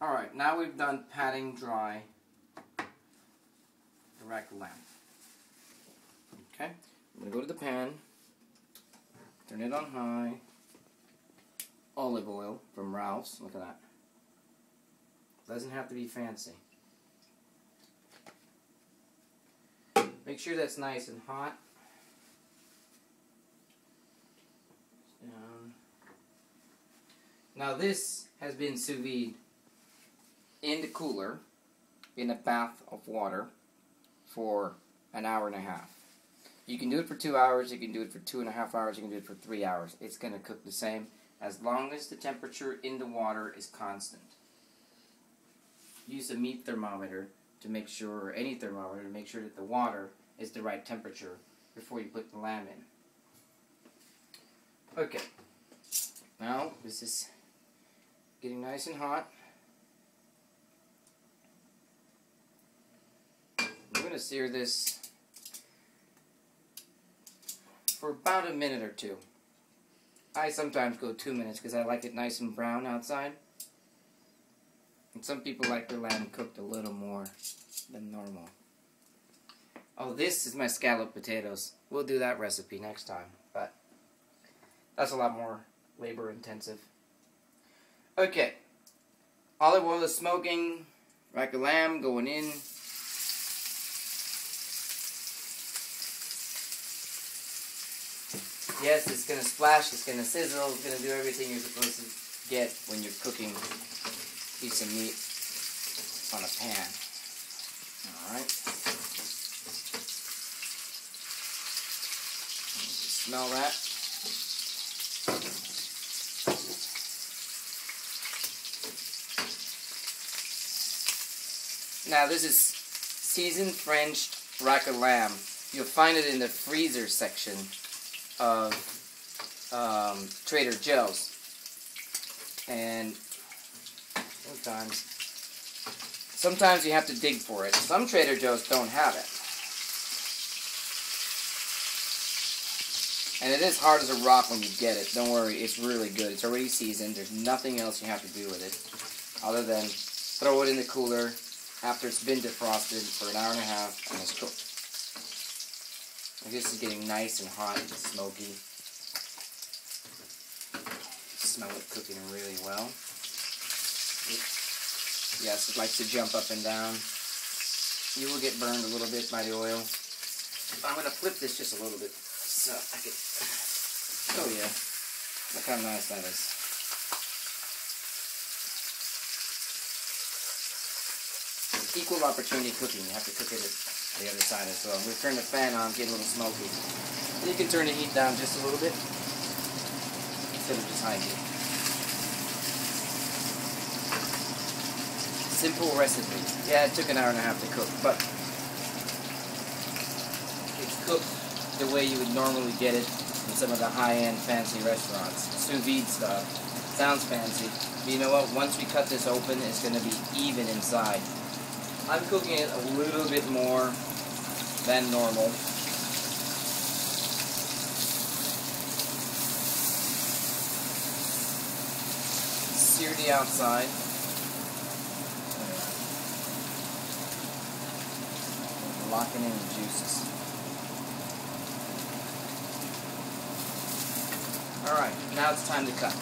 Alright, now we've done patting dry the rack lamb. Okay, I'm going to go to the pan, turn it on high, olive oil from Ralph's, look at that. Doesn't have to be fancy. Make sure that's nice and hot. Down. Now this has been sous vide in the cooler in a bath of water for an hour and a half. You can do it for 2 hours, you can do it for 2.5 hours, you can do it for 3 hours. It's going to cook the same as long as the temperature in the water is constant. Use a meat thermometer to make sure, or any thermometer, to make sure that the water is the right temperature before you put the lamb in. Okay, now this is getting nice and hot. We're going to sear this for about a minute or two. I sometimes go 2 minutes because I like it nice and brown outside. And some people like their lamb cooked a little more than normal. Oh, this is my scalloped potatoes. We'll do that recipe next time, but that's a lot more labor intensive. Okay, olive oil is smoking, rack of lamb going in. Yes, it's going to splash, it's going to sizzle, it's going to do everything you're supposed to get when you're cooking a piece of meat on a pan. Alright. Smell that. Now this is seasoned French rack of lamb. You'll find it in the freezer section of Trader Joe's, and sometimes you have to dig for it. Some Trader Joe's don't have it, and it is hard as a rock when you get it. Don't worry, it's really good. It's already seasoned. There's nothing else you have to do with it other than throw it in the cooler after it's been defrosted for an hour and a half and it's cooked. This is getting nice and hot and smoky. Smell it cooking really well. Yes, it likes to jump up and down. You will get burned a little bit by the oil. I'm going to flip this just a little bit so I can... Oh yeah, look how nice that is. Equal opportunity cooking. You have to cook it at the other side as well. We'll turn the fan on, get a little smoky. And you can turn the heat down just a little bit instead of just high heat. Simple recipe. Yeah, it took an hour and a half to cook, but it's cooked the way you would normally get it in some of the high-end fancy restaurants. Sous vide stuff. Sounds fancy. But you know what? Once we cut this open, it's going to be even inside. I'm cooking it a little bit more than normal. Sear the outside. Locking in the juices. Alright, now it's time to cut.